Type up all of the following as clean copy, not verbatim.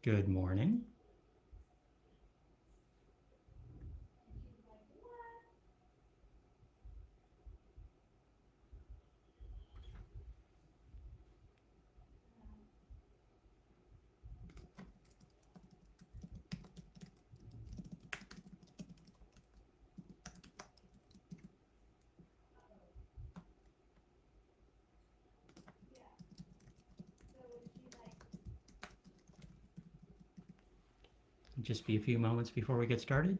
Good morning. Just be a few moments before we get started.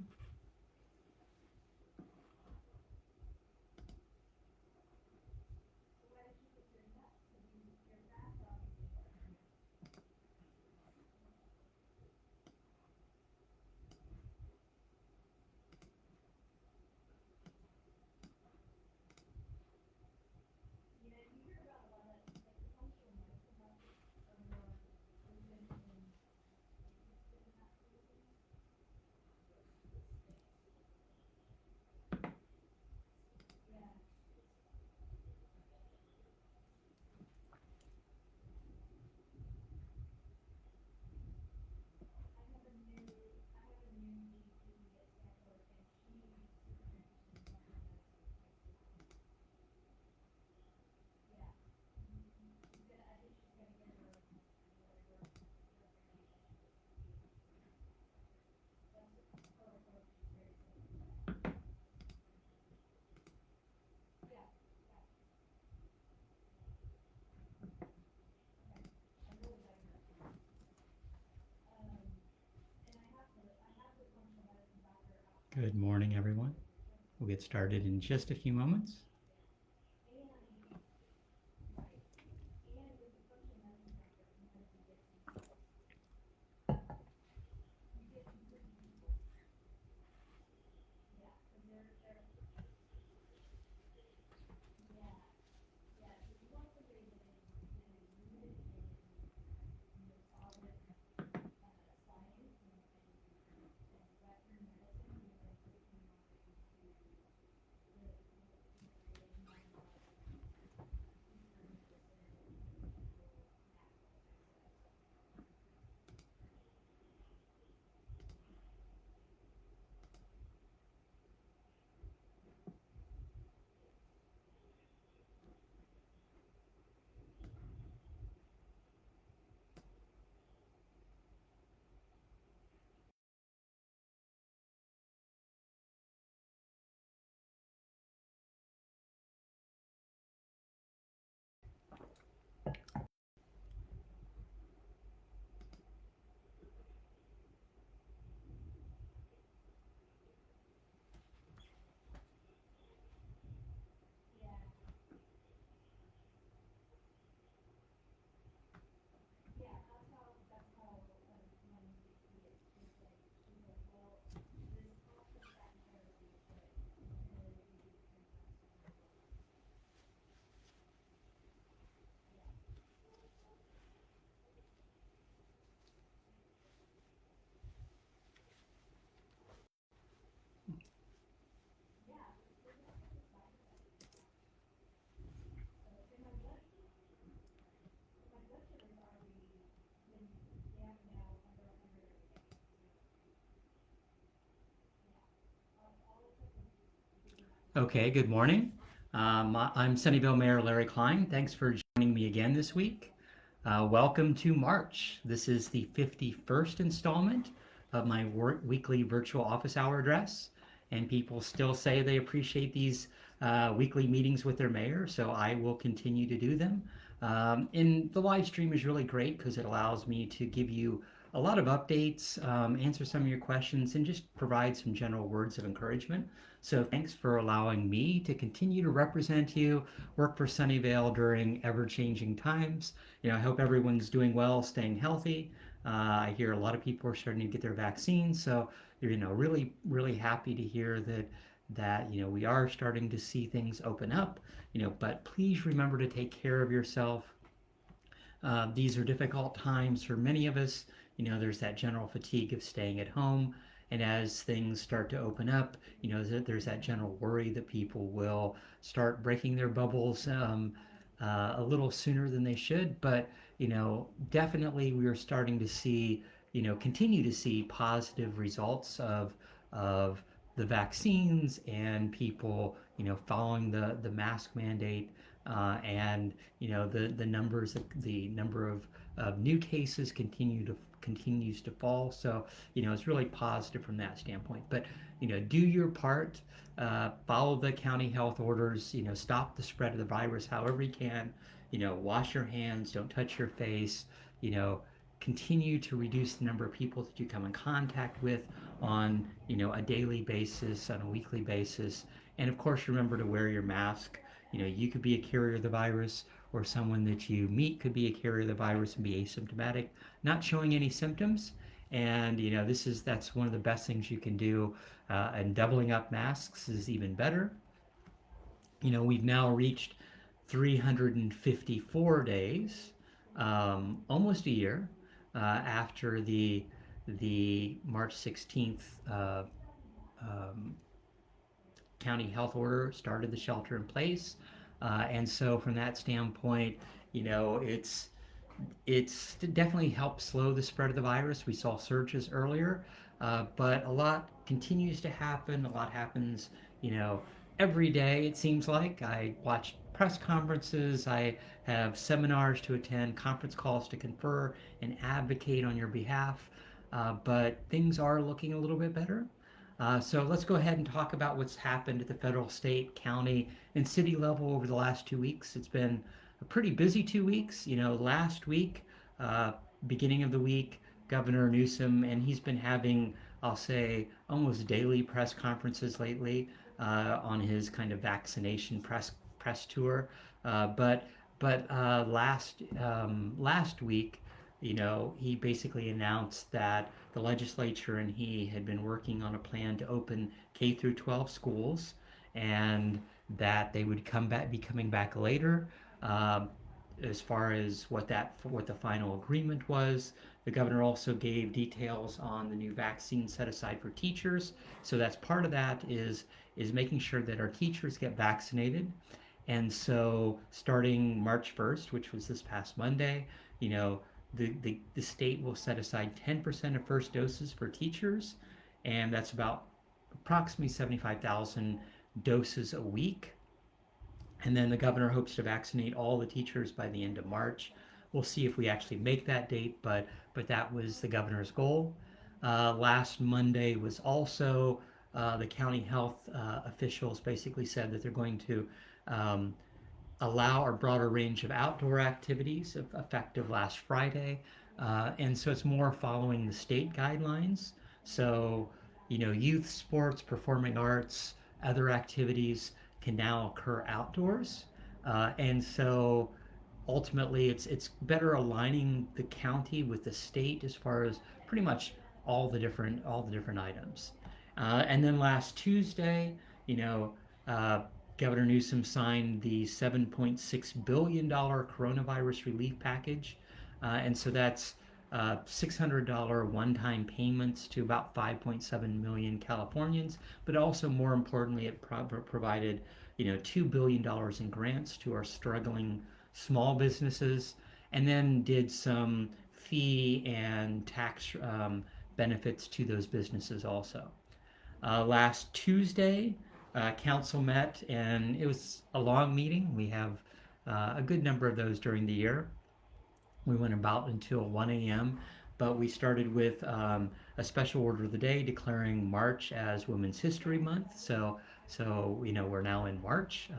Good morning, everyone. We'll get started in just a few moments. Okay, good morning. I'm Sunnyvale Mayor Larry Klein. Thanks for joining me again this week. Welcome to March. This is the 51st installment of my weekly virtual office hour address. And people still say they appreciate these weekly meetings with their mayor, so I will continue to do them. And the live stream is really great because it allows me to give you a lot of updates, answer some of your questions, and just provide some general words of encouragement. So thanks for allowing me to continue to represent you, work for Sunnyvale during ever-changing times. I hope everyone's doing well, staying healthy. I hear a lot of people are starting to get their vaccines, so really, really happy to hear that we are starting to see things open up. But please remember to take care of yourself. These are difficult times for many of us. There's that general fatigue of staying at home. And as things start to open up, there's that general worry that people will start breaking their bubbles a little sooner than they should. But, definitely we are starting to see, continue to see positive results of the vaccines and people, following the mask mandate, and the number of new cases continues to fall. So it's really positive from that standpoint. But do your part, follow the county health orders, stop the spread of the virus however you can. Wash your hands, don't touch your face, you know, continue to reduce the number of people that you come in contact with on a daily basis, on a weekly basis, and of course remember to wear your mask. You could be a carrier of the virus, or someone that you meet could be a carrier of the virus and be asymptomatic, not showing any symptoms. And that's one of the best things you can do. And doubling up masks is even better. We've now reached 354 days, almost a year, after the March 16th um, county health order started the shelter in place. And so from that standpoint, it's definitely helped slow the spread of the virus. We saw surges earlier, but a lot continues to happen. A lot happens, every day, it seems like. I watch press conferences, I have seminars to attend, conference calls to confer and advocate on your behalf. But things are looking a little bit better. So let's go ahead and talk about what's happened at the federal, state, county, and city level over the last 2 weeks. It's been a pretty busy 2 weeks. Last week, beginning of the week, Governor Newsom, and he's been having, I'll say, almost daily press conferences lately, on his kind of vaccination press tour. But last week, he basically announced that the legislature and he had been working on a plan to open K through 12 schools, and that they would be coming back later. As far as what the final agreement was, the governor also gave details on the new vaccine set aside for teachers. So that's part of that is making sure that our teachers get vaccinated. And so starting March 1st, which was this past Monday, the state will set aside 10% of first doses for teachers, and that's about approximately 75,000 doses a week. And then the governor hopes to vaccinate all the teachers by the end of March. We'll see if we actually make that date, but that was the governor's goal. Last Monday was also the county health officials basically said that they're going to allow a broader range of outdoor activities effective last Friday. And so it's more following the state guidelines. So, youth sports, performing arts, other activities can now occur outdoors. And so ultimately it's better aligning the county with the state as far as pretty much all the different items. And then last Tuesday, Governor Newsom signed the $7.6 billion coronavirus relief package. And so that's $600 one-time payments to about 5.7 million Californians, but also more importantly, it provided $2 billion in grants to our struggling small businesses, and then did some fee and tax benefits to those businesses also. Last Tuesday, council met, and it was a long meeting. We have a good number of those during the year. We went about until 1 a.m., but we started with a special order of the day declaring March as Women's History Month. So we're now in March,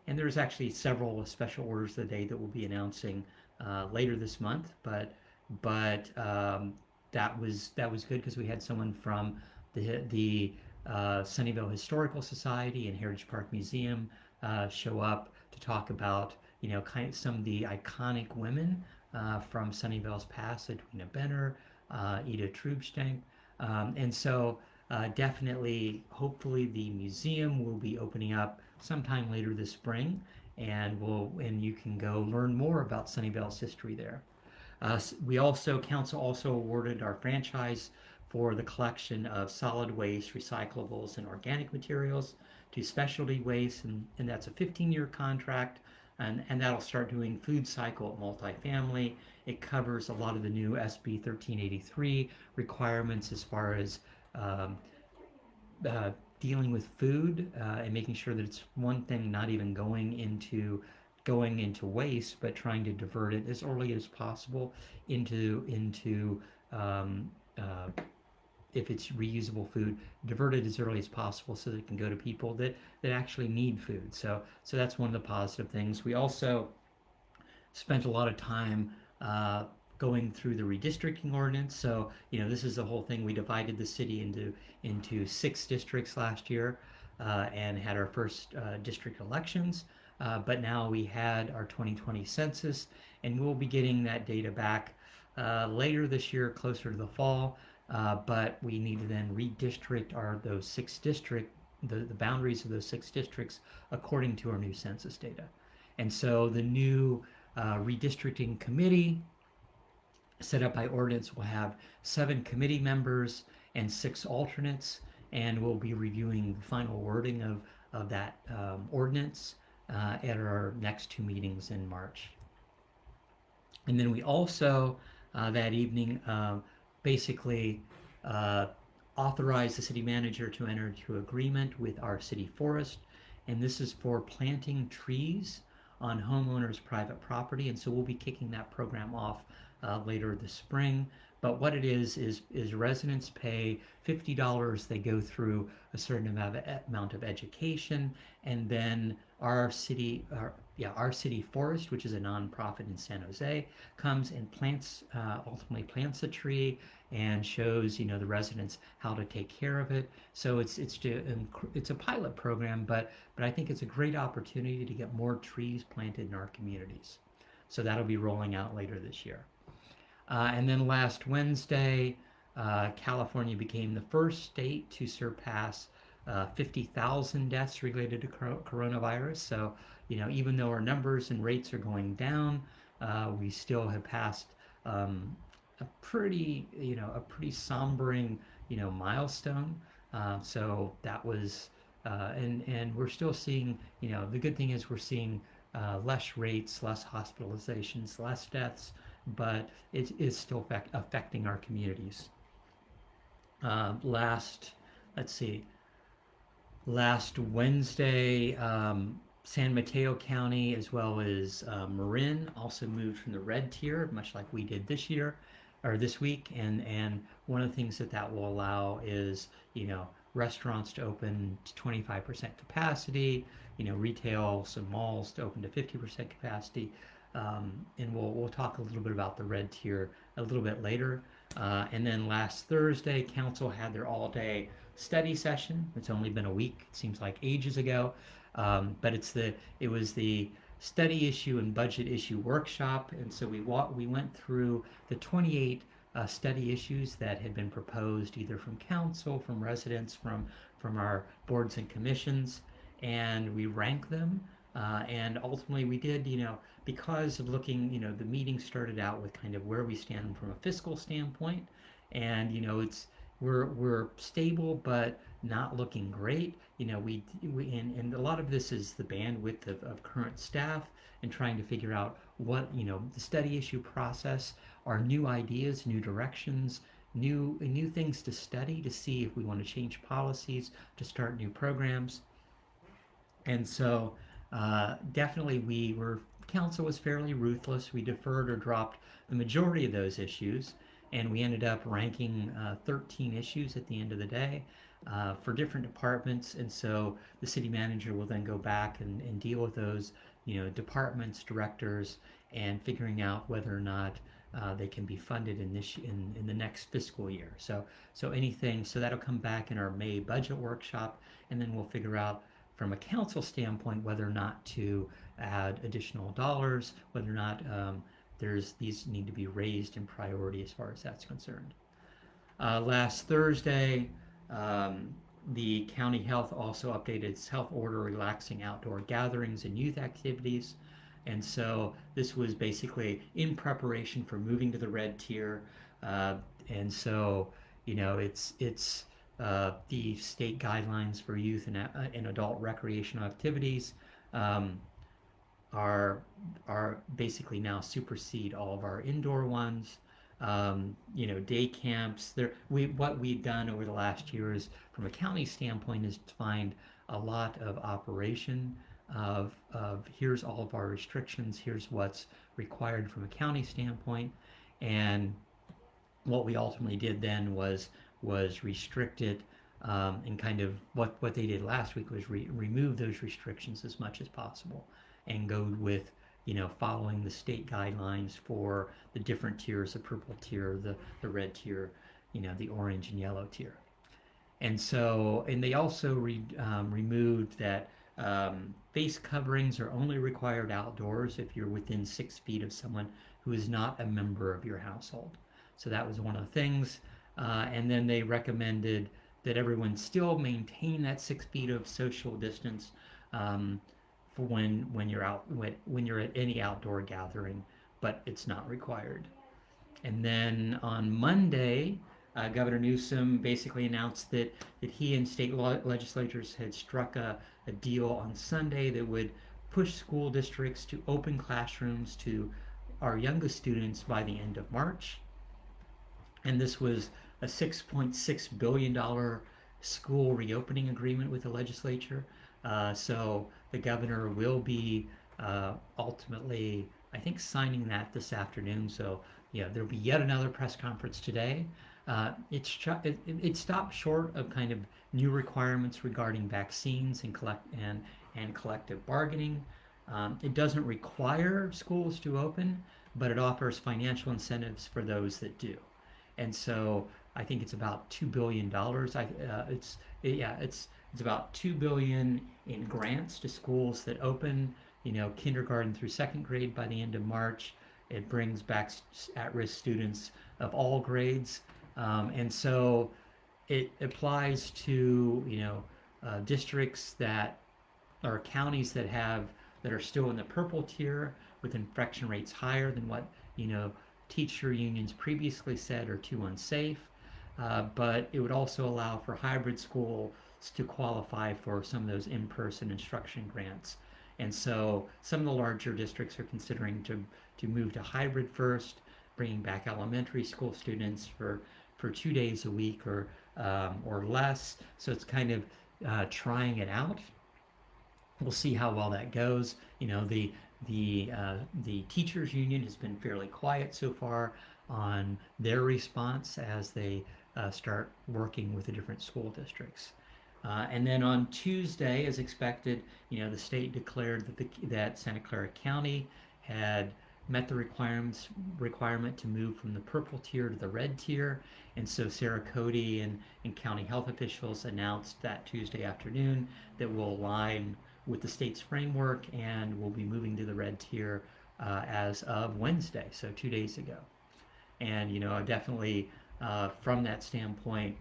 and there's actually several special orders of the day that we'll be announcing later this month. But that was good because we had someone from the Sunnyvale Historical Society and Heritage Park Museum show up to talk about kind of some of the iconic women from Sunnyvale's past, Edwina Benner, Ida Trubstein. And so definitely, hopefully the museum will be opening up sometime later this spring, and you can go learn more about Sunnyvale's history there. Council also awarded our franchise for the collection of solid waste, recyclables, and organic materials to Specialty Waste, and that's a 15-year contract and that'll start doing food cycle multifamily. It covers a lot of the new SB 1383 requirements as far as um, uh, dealing with food and making sure that it's one thing not even going into waste, but trying to divert it as early as possible into um, uh, if it's reusable food, divert it as early as possible so that it can go to people that actually need food. So that's one of the positive things. We also spent a lot of time uh, going through the redistricting ordinance. So this is the whole thing. We divided the city into 6 districts last year and had our first district elections. But now we had our 2020 census, and we'll be getting that data back later this year, closer to the fall. But we need to then redistrict those 6 districts, the boundaries of those 6 districts according to our new census data. And so the new redistricting committee set up by ordinance will have 7 committee members and 6 alternates, and we'll be reviewing the final wording of that ordinance at our next 2 meetings in March. And then we also, that evening, basically authorized the city manager to enter into agreement with our city forest, and this is for planting trees on homeowners' private property, and so we'll be kicking that program off later this spring. But what it is residents pay $50. They go through a certain amount of education, and then our city forest, which is a nonprofit in San Jose, comes and ultimately plants a tree and shows the residents how to take care of it. So it's a pilot program, but I think it's a great opportunity to get more trees planted in our communities. So that'll be rolling out later this year. And then last Wednesday, California became the first state to surpass 50,000 deaths related to coronavirus. So, even though our numbers and rates are going down, we still have passed a pretty sombering, milestone. So that was, and we're still seeing, the good thing is we're seeing less rates, less hospitalizations, less deaths, but it is still affecting our communities. Last Wednesday, San Mateo County as well as Marin also moved from the red tier, much like we did this week. And one of the things that will allow is restaurants to open to 25% capacity, retail, some malls to open to 50% capacity. And we'll talk a little bit about the red tier a little bit later. And then last Thursday, council had their all-day study session. It's only been a week. It seems like ages ago, but it was the study issue and budget issue workshop. And so we went through the 28 study issues that had been proposed either from council, from residents, from our boards and commissions, and we ranked them. And ultimately we did, because of looking, the meeting started out with kind of where we stand from a fiscal standpoint, and we're stable but not looking great. And a lot of this is the bandwidth of current staff and trying to figure out what the study issue process are new ideas, new directions, new things to study to see if we want to change policies, to start new programs. And so definitely council was fairly ruthless. We deferred or dropped the majority of those issues, and we ended up ranking 13 issues at the end of the day for different departments. And so the city manager will then go back and deal with those departments, directors, and figuring out whether or not they can be funded in the next fiscal year. So that'll come back in our May budget workshop, and then we'll figure out from a council standpoint whether or not to add additional dollars, whether or not these need to be raised in priority as far as that's concerned. Last Thursday, the county health also updated its health order relaxing outdoor gatherings and youth activities. And so this was basically in preparation for moving to the red tier. And so, it's the state guidelines for youth and adult recreational activities are basically now supersede all of our indoor ones. Day camps. What we've done over the last year is, from a county standpoint, is to find a lot of operation of here's all of our restrictions, here's what's required from a county standpoint, and what we ultimately did then was restrict it, and kind of what they did last week was remove those restrictions as much as possible and go with following the state guidelines for the different tiers: the purple tier, the red tier, the orange and yellow tier. And they also removed that face coverings are only required outdoors if you're within 6 feet of someone who is not a member of your household. So that was one of the things. And then they recommended that everyone still maintain that 6 feet of social distance, for when you're out when you're at any outdoor gathering, but it's not required. And then on Monday, Governor Newsom basically announced that he and state legislatures had struck a deal on Sunday that would push school districts to open classrooms to our youngest students by the end of March. And this was a $6.6 billion school reopening agreement with the legislature. So the governor will be ultimately, I think, signing that this afternoon. So yeah, there'll be yet another press conference today. It stopped short of kind of new requirements regarding vaccines and collective bargaining. It doesn't require schools to open, but it offers financial incentives for those that do. And so I think it's about $2 billion. It's about $2 billion in grants to schools that open, kindergarten through second grade by the end of March. It brings back at-risk students of all grades, and so it applies to districts that or counties that are still in the purple tier with infection rates higher than what teacher unions previously said are too unsafe. But it would also allow for hybrid schools to qualify for some of those in-person instruction grants. And so some of the larger districts are considering to move to hybrid first, bringing back elementary school students for 2 days a week or less. So it's kind of trying it out. We'll see how well that goes. The teachers union has been fairly quiet so far on their response as they start working with the different school districts. And then on Tuesday, as expected, the state declared that Santa Clara County had met the requirement to move from the purple tier to the red tier. And so Sarah Cody and county health officials announced that Tuesday afternoon that will align with the state's framework and will be moving to the red tier as of Wednesday, so 2 days ago. And definitely from that standpoint,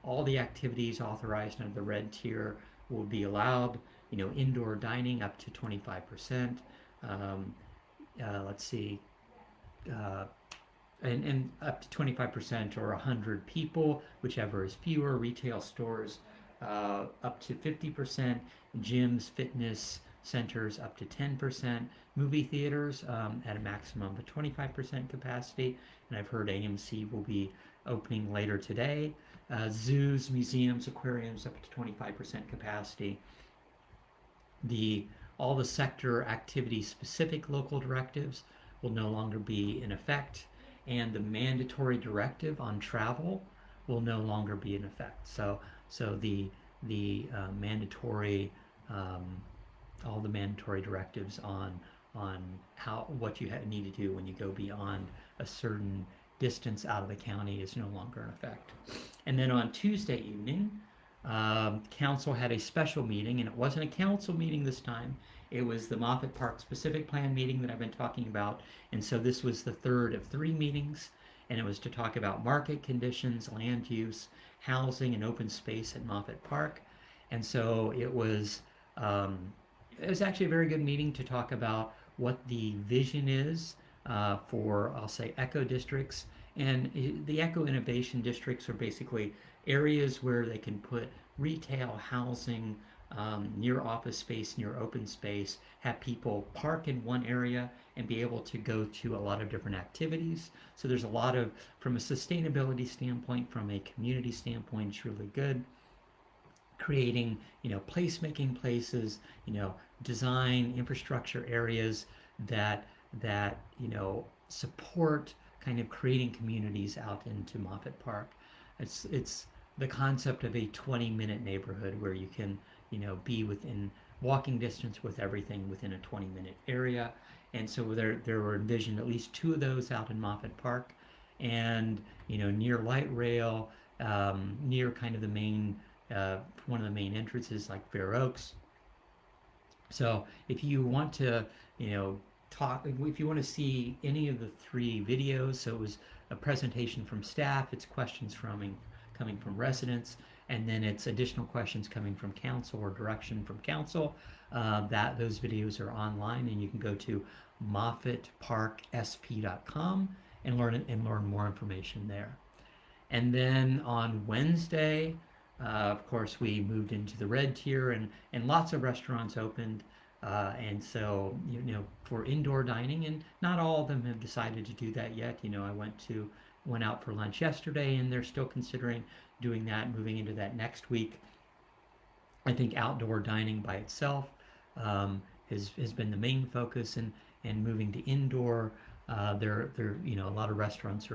all the activities authorized under the red tier will be allowed. Indoor dining up to 25%. Let's see, and up to 25% or 100 people, whichever is fewer. Retail stores up to 50%. Gyms, fitness centers up to 10%. Movie theaters at a maximum of 25% capacity. And I've heard AMC will be opening later today. Zoos, museums, aquariums up to 25% capacity. All the sector activity specific local directives will no longer be in effect, and the mandatory directive on travel will no longer be in effect. So the mandatory all the mandatory directives on what you need to do when you go beyond a certain distance out of the county is no longer in effect. And then on Tuesday evening, council had a special meeting, and it wasn't a council meeting this time. It was the Moffett Park Specific Plan meeting that I've been talking about. And so this was the third of 3 meetings, and it was to talk about market conditions, land use, housing, and open space at Moffett Park. And so it was actually a very good meeting to talk about what the vision is for, I'll say, eco districts. And the eco innovation districts are basically areas where they can put retail, housing, near office space, near open space, have people park in one area and be able to go to a lot of different activities. So there's a lot of, from a sustainability standpoint, from a community standpoint, it's really good. Creating, placemaking places, design infrastructure areas that support kind of creating communities out into Moffett Park. It's the concept of a 20-minute neighborhood where you can, be within walking distance with everything within a 20-minute area. And so there were envisioned at least two of those out in Moffett Park, and near light rail, near kind of the main one of the main entrances like Fair Oaks. So if you want to, if you want to see any of the three videos, so it was a presentation from staff, it's questions coming from residents, and then it's additional questions coming from council or direction from council. That those videos are online, and you can go to moffatparksp.com and learn more information there. And then on Wednesday, of course, we moved into the red tier, and lots of restaurants opened. And so, for indoor dining, and not all of them have decided to do that yet. I went out for lunch yesterday, and they're still considering doing that, moving into that next week. I think outdoor dining by itself has been the main focus, and moving to indoor. There a lot of restaurants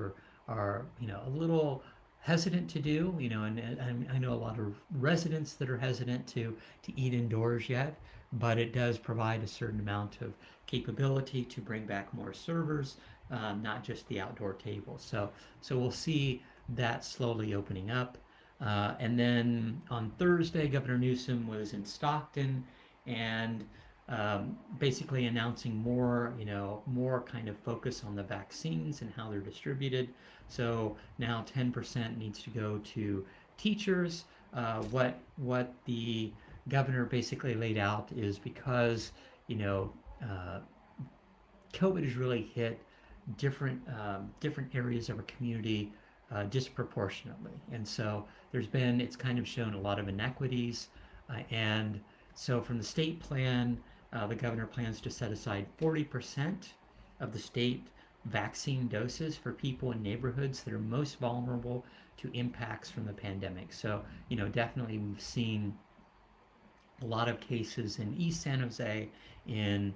are a little hesitant to do, and I know a lot of residents that are hesitant to eat indoors yet, but it does provide a certain amount of capability to bring back more servers, not just the outdoor table. So we'll see that slowly opening up. And then on Thursday, Governor Newsom was in Stockton, and basically announcing more kind of focus on the vaccines and how they're distributed. So now 10% needs to go to teachers. What the governor basically laid out is, because COVID has really hit different areas of our community disproportionately, and so it's kind of shown a lot of inequities, and so from the state plan, the governor plans to set aside 40% of the state vaccine doses for people in neighborhoods that are most vulnerable to impacts from the pandemic. So, definitely we've seen a lot of cases in East San Jose, in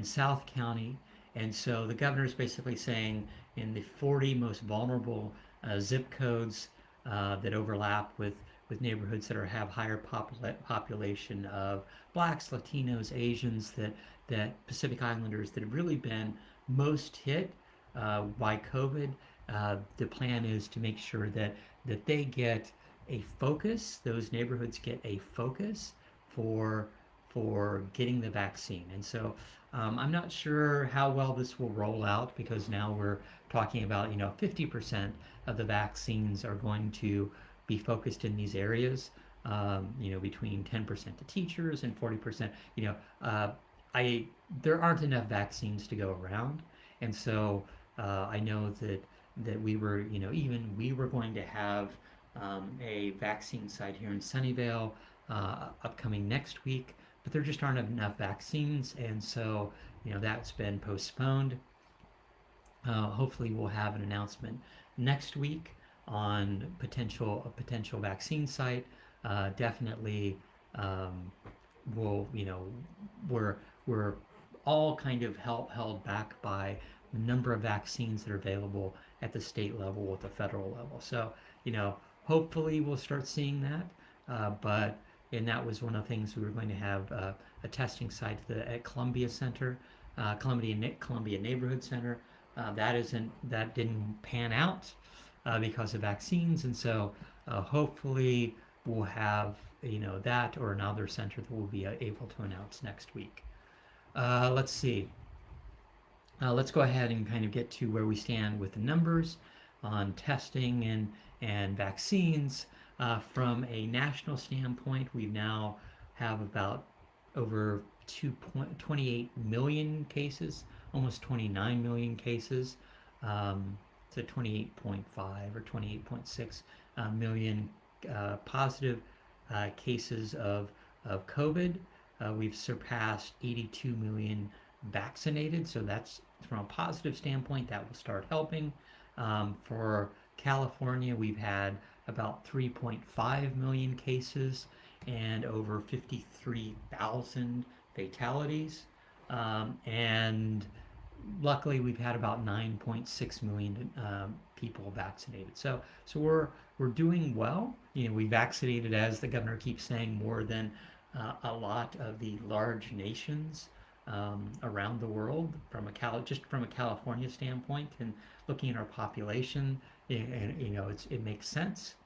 South County, and so the governor is basically saying in the 40 most vulnerable zip codes that overlap with neighborhoods that have higher population of blacks, Latinos, Asians, that Pacific Islanders that have really been most hit by COVID. The plan is to make sure that they get a focus. Those neighborhoods get a focus for getting the vaccine. And so I'm not sure how well this will roll out, because now we're talking about 50% of the vaccines are going to be focused in these areas. Between 10% to teachers and 40%. There aren't enough vaccines to go around, and so I know that we were going to have a vaccine site here in Sunnyvale upcoming next week, but there just aren't enough vaccines, and so that's been postponed. Hopefully, we'll have an announcement next week on a potential vaccine site. Definitely, we're all kind of held back by the number of vaccines that are available at the state level, at the federal level. So hopefully we'll start seeing that. And that was one of the things we were going to have a testing site at Columbia Center, Columbia Neighborhood Center. That didn't pan out because of vaccines, and so hopefully we'll have that or another center that we'll be able to announce next week. Let's see. Let's go ahead and kind of get to where we stand with the numbers on testing and vaccines. From a national standpoint, we now have about over 28 million cases, almost 29 million cases, to 28.5 or 28.6 million positive cases of of COVID. We've surpassed 82 million vaccinated, so that's from a positive standpoint, that will start helping. For California, we've had about 3.5 million cases and over 53,000 fatalities. And luckily, we've had about 9.6 million people vaccinated. So we're doing well. We vaccinated, as the governor keeps saying, more than a lot of the large nations around the world just from a California standpoint, and looking at our population, and it makes sense.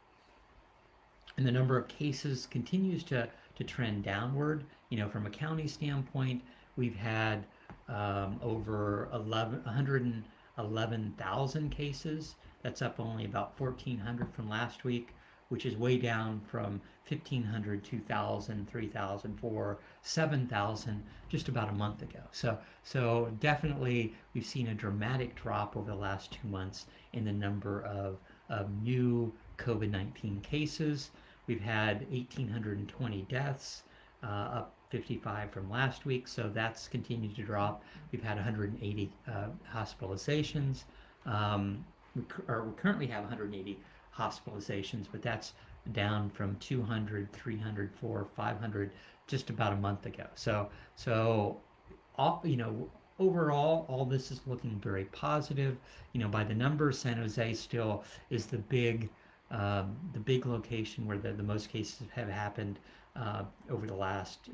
And the number of cases continues to trend downward. From a county standpoint, we've had over 111,000 cases. That's up only about 1,400 from last week, which is way down from 1,500, 2,000, 3,000, 4,000, 7,000 just about a month ago. So definitely we've seen a dramatic drop over the last 2 months in the number of new COVID-19 cases. We've had 1,820 deaths, up 55 from last week, so that's continued to drop. We've had 180 hospitalizations. We currently have 180 hospitalizations, but that's down from 200, 300, 400, 500 just about a month ago. So overall, all this is looking very positive. By the numbers, San Jose still is the big location where the most cases have happened over the last,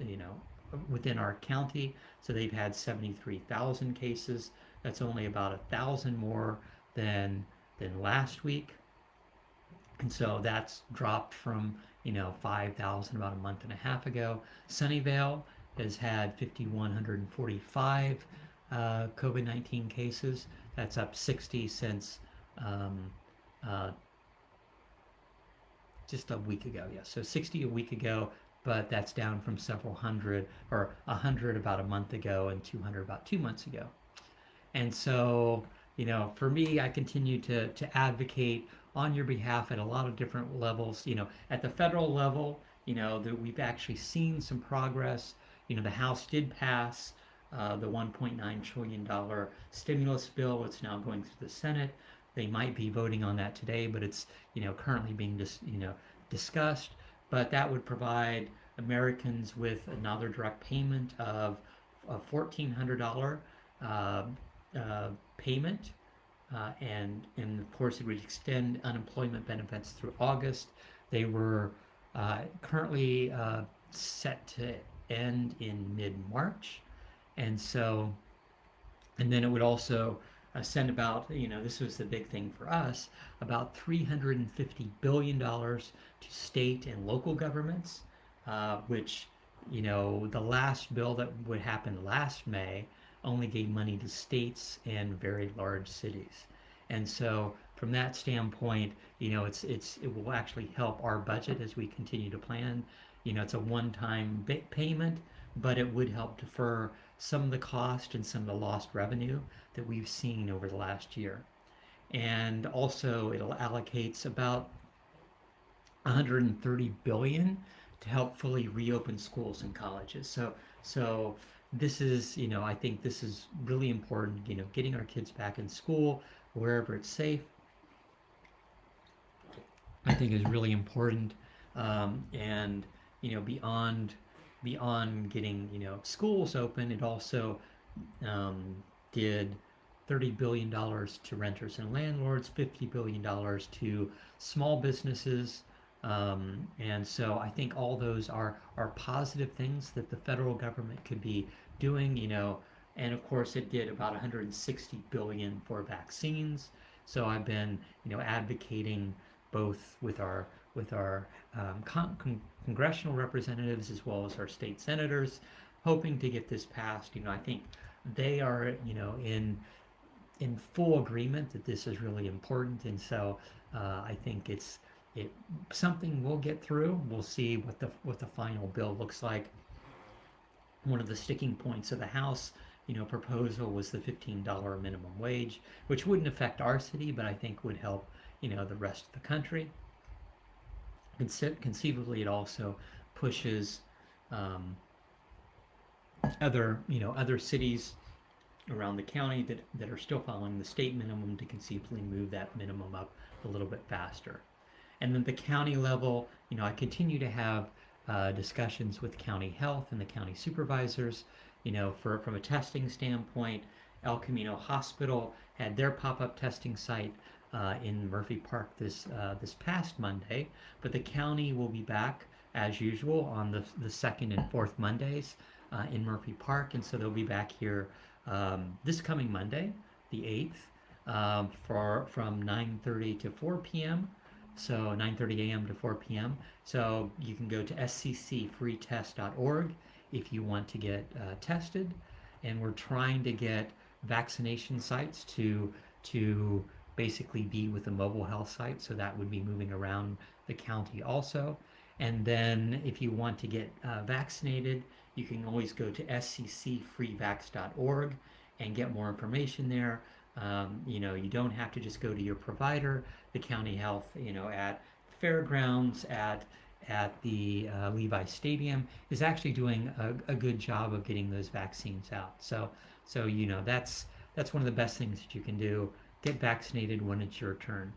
within our county. So they've had 73,000 cases. That's only about 1,000 more than last week. And so that's dropped from 5,000 about a month and a half ago. Sunnyvale has had 5,145 COVID-19 cases. That's up 60 since just a week ago. Yeah, so 60 a week ago, but that's down from several hundred, or 100 about a month ago, and 200 about 2 months ago. And so, for me, I continue to advocate on your behalf at a lot of different levels. At the federal level, that we've actually seen some progress. The House did pass the $1.9 trillion stimulus bill. It's now going through the Senate. They might be voting on that today, but it's currently being discussed. But that would provide Americans with another direct payment of a $1,400 payment, and of course it would extend unemployment benefits through August. They were currently set to end in mid-March, and then it would also send about, this was the big thing for us, about $350 billion to state and local governments, which, the last bill that would happen last May only gave money to states and very large cities. And so from that standpoint, it will actually help our budget as we continue to plan. It's a one-time payment, but it would help defer some of the cost and some of the lost revenue that we've seen over the last year. And also it allocates about $130 billion to help fully reopen schools and colleges. So this is, I think this is really important, getting our kids back in school wherever it's safe, I think is really important. And, beyond getting, schools open, it also did $30 billion to renters and landlords, $50 billion to small businesses. And so I think all those are positive things that the federal government could be doing, and of course it did about $160 billion for vaccines. So I've been, advocating both with our congressional representatives as well as our state senators, hoping to get this passed. I think they are, in full agreement that this is really important, and so I think it's something we'll get through. We'll see what the final bill looks like. One of the sticking points of the House, proposal was the $15 minimum wage, which wouldn't affect our city, but I think would help, the rest of the country. Conceivably, it also pushes um, other cities around the county that are still following the state minimum to conceivably move that minimum up a little bit faster. And then the county level, I continue to have discussions with county health and the county supervisors. From a testing standpoint, El Camino Hospital had their pop-up testing site in Murphy Park this past Monday, but the county will be back as usual on the second and fourth Mondays in Murphy Park, and so they'll be back here this coming Monday, the 8th, from 9:30 to 4 p.m. So 9:30 a.m. to 4 p.m. So you can go to sccfreetest.org if you want to get tested, and we're trying to get vaccination sites to basically be with a mobile health site, so that would be moving around the county also. And then if you want to get vaccinated, you can always go to sccfreevax.org and get more information there. You don't have to just go to your provider. The county health, at fairgrounds, at the Levi Stadium, is actually doing a good job of getting those vaccines out. So that's one of the best things that you can do. Get vaccinated when it's your turn.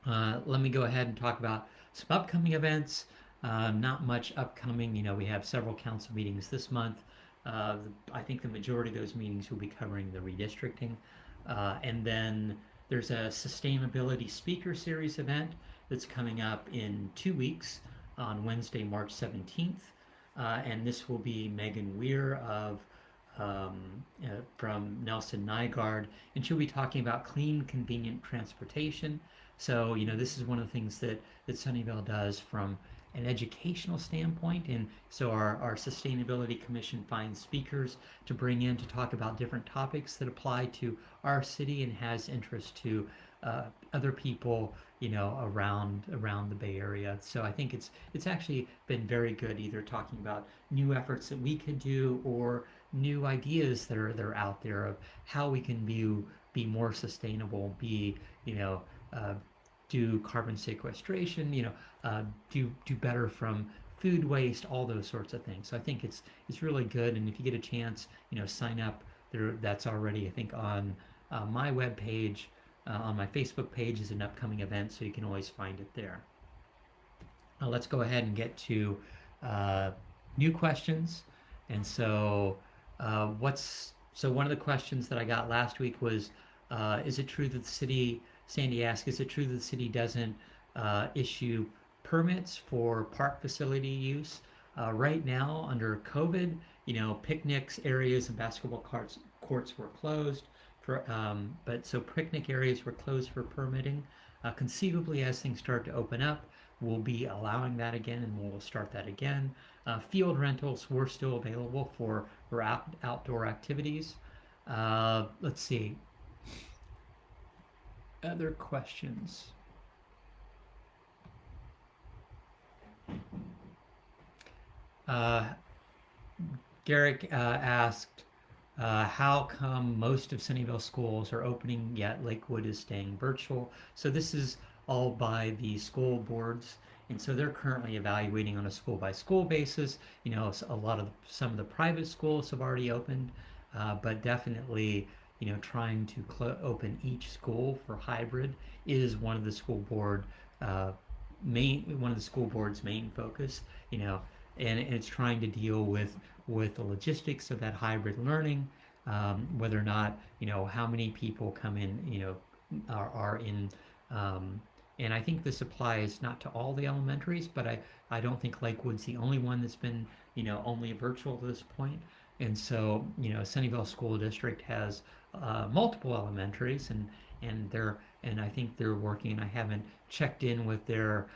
Let me go ahead and talk about some upcoming events. Not much upcoming. We have several council meetings this month. I think the majority of those meetings will be covering the redistricting. And then there's a sustainability speaker series event that's coming up in 2 weeks on Wednesday, March 17th. And this will be Megan Weir from Nelson Nygaard, and she'll be talking about clean, convenient transportation. So, this is one of the things that Sunnyvale does from an educational standpoint, and so our Sustainability Commission finds speakers to bring in to talk about different topics that apply to our city and has interest to other people, around the Bay Area. So I think it's actually been very good, either talking about new efforts that we could do or new ideas that are out there of how we can be more sustainable, do carbon sequestration, do better from food waste, all those sorts of things. So I think it's really good, and if you get a chance, sign up. That's already, I think, on my web page, on my Facebook page is an upcoming event, so you can always find it there. Let's go ahead and get to new questions. And so one of the questions that I got last week was, is it true that the city, Sandy asked, is it true that the city doesn't issue permits for park facility use? Right now, under COVID, picnics areas and basketball courts were closed but so picnic areas were closed for permitting. Conceivably, as things start to open up, we'll be allowing that again, and we'll start that again. Field rentals were still available for outdoor activities. Let's see. Other questions? Garrick asked, how come most of Sunnyvale schools are opening yet Lakewood is staying virtual? So this is all by the school boards, and so they're currently evaluating on a school by school basis. Some of the private schools have already opened, but definitely trying to open each school for hybrid is one of the school board's main focus. And it's trying to deal with the logistics of that hybrid learning, whether or not how many people come in, are in. And I think this applies not to all the elementaries, but I don't think Lakewood's the only one that's been only virtual to this point. And so Sunnyvale School District has multiple elementaries, and I think they're working. And I haven't checked in with their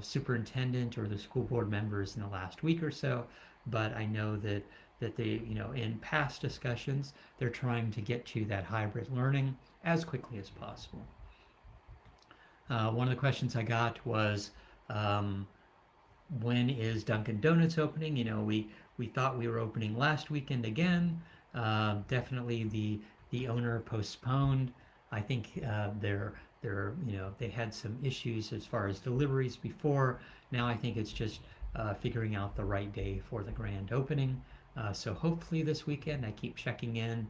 superintendent or the school board members in the last week or so, but I know that they, in past discussions, they're trying to get to that hybrid learning as quickly as possible. One of the questions I got was, when is Dunkin' Donuts opening? We thought we were opening last weekend again. Definitely the owner postponed. I think they had some issues as far as deliveries before. Now I think it's just figuring out the right day for the grand opening. So hopefully this weekend. I keep checking in,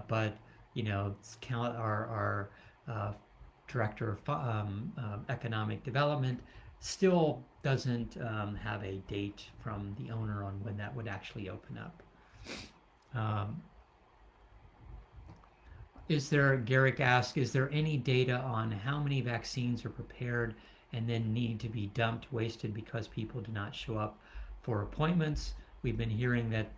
but our director of economic development still doesn't have a date from the owner on when that would actually open up. Um, Garrick asked, is there any data on how many vaccines are prepared and then need to be dumped, wasted because people do not show up for appointments? We've been hearing that,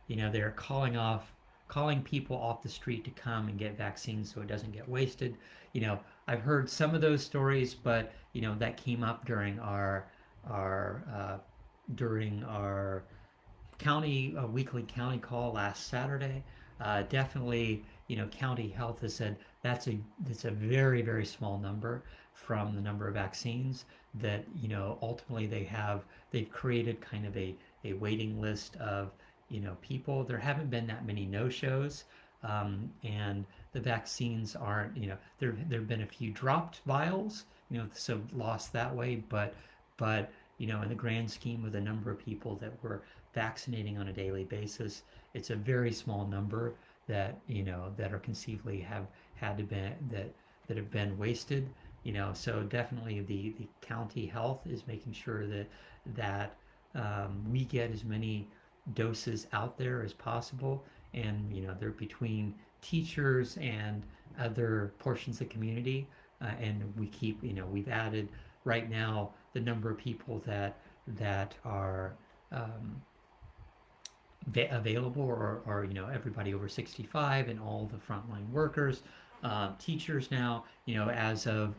they're calling people off the street to come and get vaccines so it doesn't get wasted. I've heard some of those stories, but, that came up during our during our county weekly county call last Saturday. Definitely, county health has said it's a very, very small number from the number of vaccines that ultimately they've created kind of a waiting list of people. There haven't been that many no-shows, and the vaccines aren't, there've been a few dropped vials, so lost that way, but in the grand scheme of the number of people that we're vaccinating on a daily basis, it's a very small number that that are conceivably have had to been that have been wasted. So definitely the county health is making sure that we get as many doses out there as possible, and they're between teachers and other portions of the community, and we keep we've added right now the number of people that are available or everybody over 65 and all the frontline workers, teachers now, as of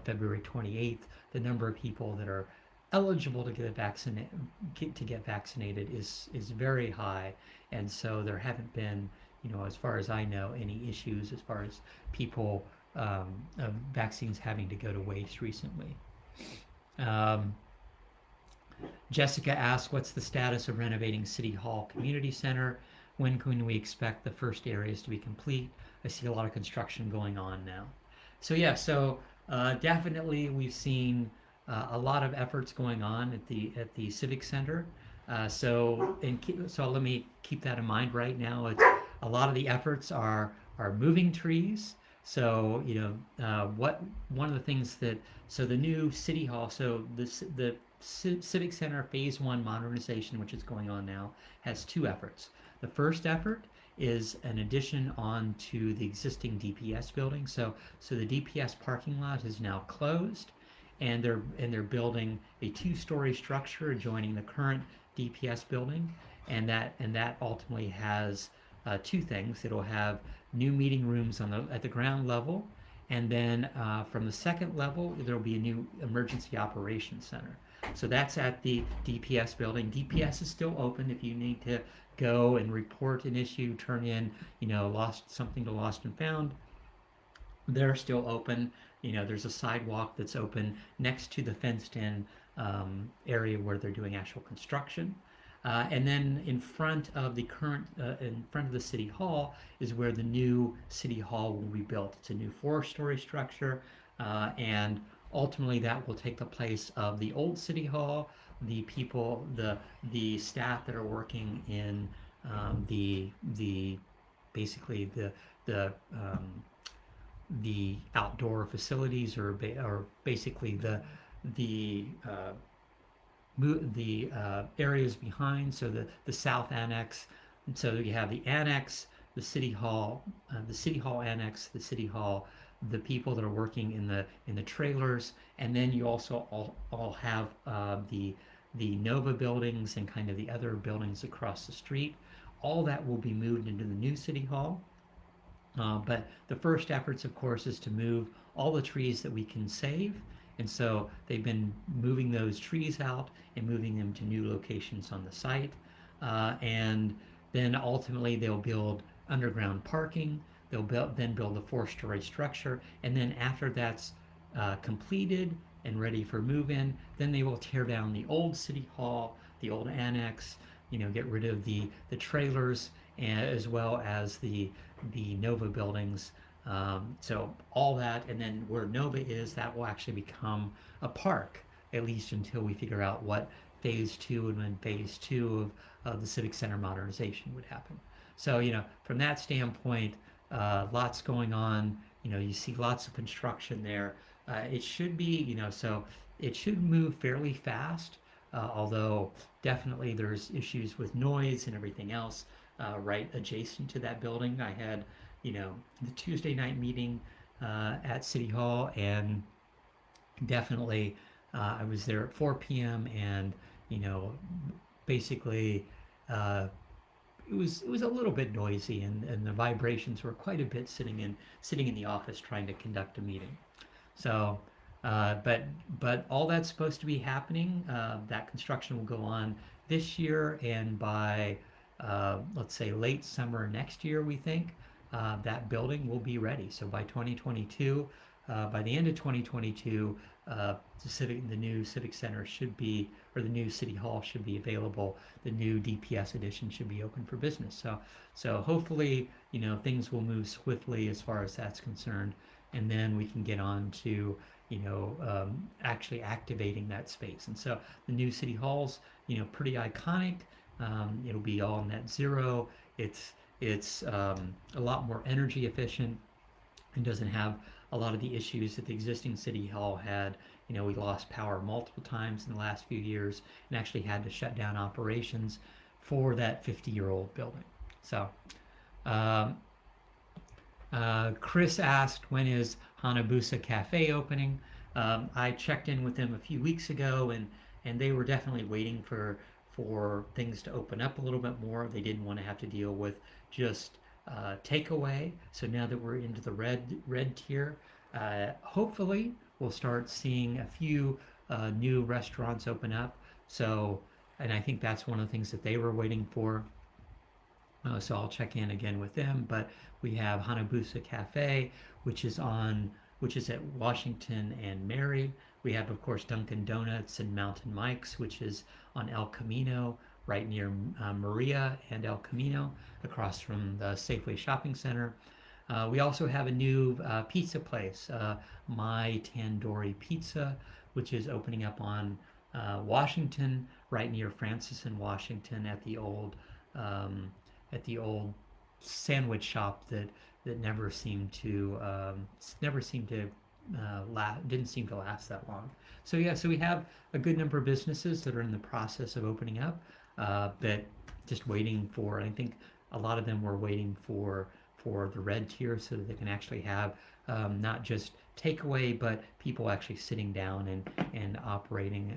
February 28th, the number of people that are eligible to get vaccinated is very high, and so there haven't been, as far as I know, any issues as far as people vaccines having to go to waste recently. Jessica asked, what's the status of renovating City Hall Community Center? When can we expect the first areas to be complete? I see a lot of construction going on now. So yeah, definitely we've seen a lot of efforts going on at the Civic Center. So let me keep that in mind right now. It's a lot of the efforts are moving trees. So one of the things the new City Hall, the Civic Center Phase 1 modernization, which is going on now, has two efforts. The first effort is an addition onto the existing DPS building. So the DPS parking lot is now closed, and they're building a two-story structure adjoining the current DPS building, and that ultimately has two things. It'll have new meeting rooms at the ground level, and then from the second level there'll be a new emergency operations center. So that's at the DPS building. DPS is still open if you need to go and report an issue, turn in, lost and found. They're still open. There's a sidewalk that's open next to the fenced-in area where they're doing actual construction. And then in front of the City Hall is where the new City Hall will be built. It's a new 4-story structure, and ultimately that will take the place of the old City Hall. The people, the staff that are working in basically the outdoor facilities, or basically the areas behind, so the south annex. And so you have the annex, the City Hall annex, the City Hall, the people that are working in the trailers, and then you also all have the Nova buildings and kind of the other buildings across the street. All that will be moved into the new City Hall. But the first efforts, of course, is to move all the trees that we can save. And so they've been moving those trees out and moving them to new locations on the site. And then ultimately they'll build underground parking. They'll then build a 4-story structure. And then after that's completed and ready for move-in, then they will tear down the old City Hall, the old annex, get rid of the trailers, as well as the Nova buildings. So all that, and then where Nova is, that will actually become a park. at least until we figure out what phase two and when phase two of the Civic Center modernization would happen. So, from that standpoint, lots going on. You see lots of construction there. It should be, so it should move fairly fast, although definitely there's issues with noise and everything else right adjacent to that building. I had, the Tuesday night meeting at City Hall, and definitely I was there at 4 p.m. and you know basically uh, it was a little bit noisy, and the vibrations were quite a bit sitting in the office trying to conduct a meeting. So, but all that's supposed to be happening. That construction will go on this year, and by let's say late summer next year, we think that building will be ready. So by 2022, by the end of 2022, the new Civic Center should be, or the new City Hall should be available. The new DPS edition should be open for business. So hopefully, things will move swiftly as far as that's concerned, and then we can get on to, actually activating that space. And so the new City Hall's, pretty iconic. It'll be all net zero. It's a lot more energy efficient and doesn't have a lot of the issues that the existing City Hall had. We lost power multiple times in the last few years and actually had to shut down operations for that 50-year-old building. So, Chris asked, when is Hanabusa Cafe opening? I checked in with them a few weeks ago, and they were definitely waiting for things to open up a little bit more. They didn't want to have to deal with just takeaway. So now that we're into the red tier, hopefully we'll start seeing a few new restaurants open up. So, and I think that's one of the things that they were waiting for. So I'll check in again with them. But we have Hanabusa Cafe, which is at Washington and Mary. We have, of course, Dunkin' Donuts and Mountain Mike's, which is on El Camino, right near Maria and El Camino, across from the Safeway Shopping Center. We also have a new pizza place, My Tandoori Pizza, which is opening up on Washington, right near Francis and Washington, at the old sandwich shop that never seemed to didn't seem to last that long. So yeah, so we have a good number of businesses that are in the process of opening up, that just waiting for. I think a lot of them were waiting for the red tier so that they can actually have not just takeaway, but people actually sitting down and operating.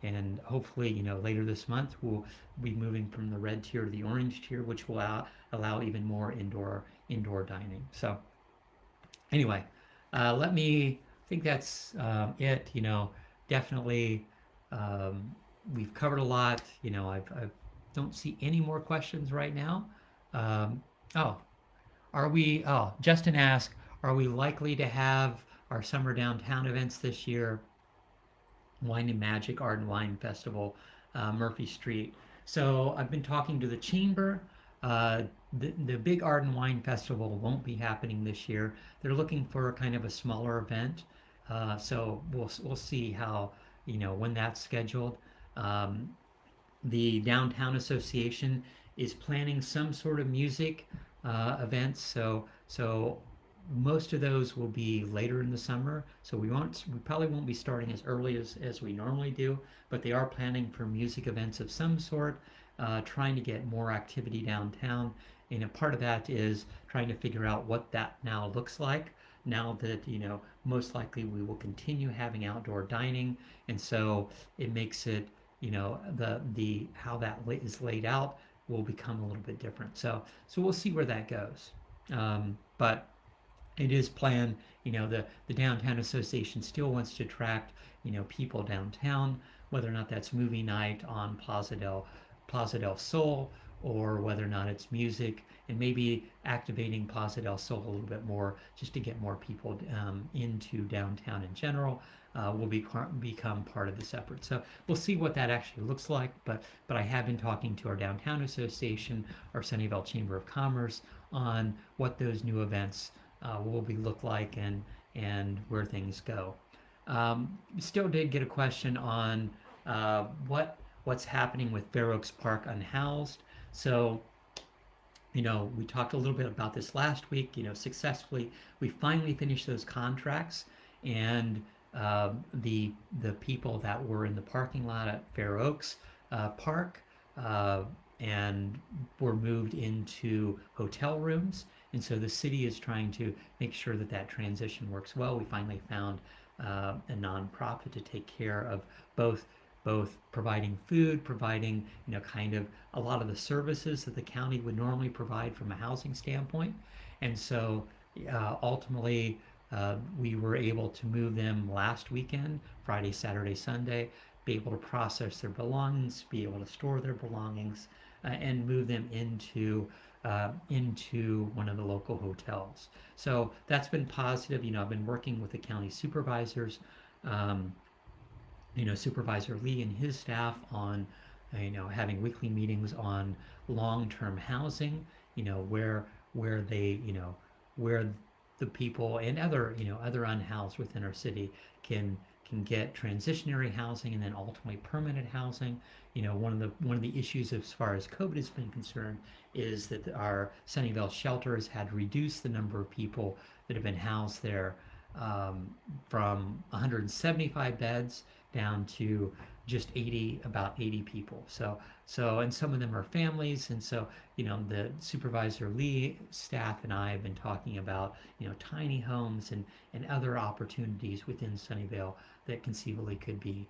And hopefully, later this month, we'll be moving from the red tier to the orange tier, which will allow even more indoor dining. So anyway, I think that's it. Definitely, we've covered a lot. I don't see any more questions right now. Oh, Justin asked, are we likely to have our summer downtown events this year? Wine and Magic Art and Wine Festival, Murphy Street. So I've been talking to the chamber. The big Art and Wine Festival won't be happening this year. They're looking for kind of a smaller event. So we'll see how, when that's scheduled. The Downtown Association is planning some sort of music events. So most of those will be later in the summer. So we probably won't be starting as early as we normally do, but they are planning for music events of some sort, trying to get more activity downtown. And a part of that is trying to figure out what that now looks like, now that, most likely we will continue having outdoor dining. And so it makes it, the how that is laid out will become a little bit different. So we'll see where that goes. But it is planned, the Downtown Association still wants to attract, people downtown, whether or not that's movie night on Plaza del Sol, or whether or not it's music, and maybe activating Plaza del Sol a little bit more just to get more people into downtown in general, will become part of this effort. So we'll see what that actually looks like, but I have been talking to our Downtown Association, our Sunnyvale Chamber of Commerce, on what those new events will look like, and where things go. Still did get a question on what's happening with Fair Oaks Park unhoused. So we talked a little bit about this last week, successfully. We finally finished those contracts, and the people that were in the parking lot at Fair Oaks Park uh, and were moved into hotel rooms. And so the city is trying to make sure that that transition works well. We finally found a nonprofit to take care of both providing food, providing kind of a lot of the services that the county would normally provide from a housing standpoint. And so ultimately, we were able to move them last weekend, Friday, Saturday, Sunday, be able to process their belongings, be able to store their belongings, and move them into one of the local hotels. So that's been positive. I've been working with the county supervisors. Um, Supervisor Lee and his staff on, having weekly meetings on long-term housing, where they, where the people and other unhoused within our city can get transitionary housing and then ultimately permanent housing. One of the issues as far as COVID has been concerned is that our Sunnyvale shelter has had to reduce the number of people that have been housed there from 175 beds down to just about 80 people. And some of them are families, and so the Supervisor Lee staff and I have been talking about tiny homes and other opportunities within Sunnyvale that conceivably could be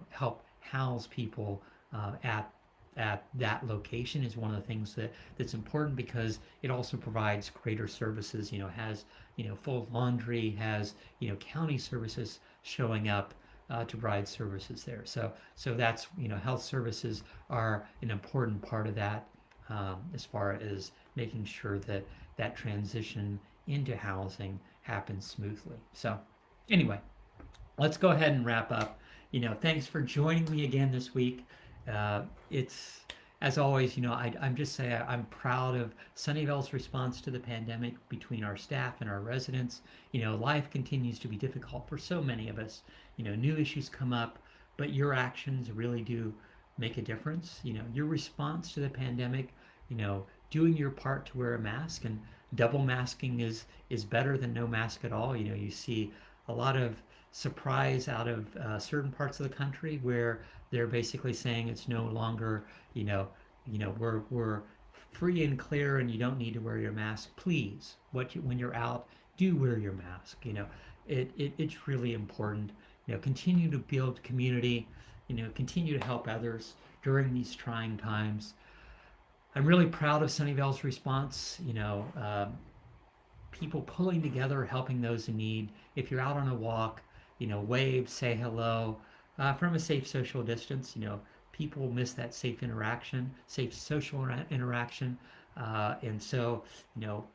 help house people at that location is one of the things that's important because it also provides greater services. Has full laundry, has county services showing up to provide services there. So that's health services are an important part of that as far as making sure that that transition into housing happens smoothly. So anyway, let's go ahead and wrap up. Thanks for joining me again this week. It's as always, I'm just saying I'm proud of Sunnyvale's response to the pandemic between our staff and our residents. Life continues to be difficult for so many of us. New issues come up, but your actions really do make a difference. Your response to the pandemic, doing your part to wear a mask, and double masking is better than no mask at all. You see a lot of surprise out of certain parts of the country where they're basically saying it's no longer, we're free and clear and you don't need to wear your mask. Please, when you're out, do wear your mask. It's really important. Continue to build community. Continue to help others during these trying times. I'm really proud of Sunnyvale's response. People pulling together, helping those in need. If you're out on a walk, wave, say hello from a safe social distance. People miss that safe social interaction, and so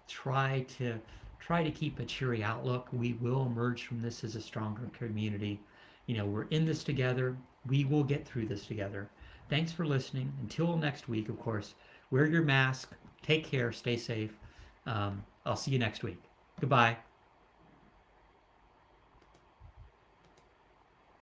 try to keep a cheery outlook. We will emerge from this as a stronger community. We're in this together. We will get through this together. Thanks for listening. Until next week, of course, wear your mask, take care, stay safe. I'll see you next week. Goodbye.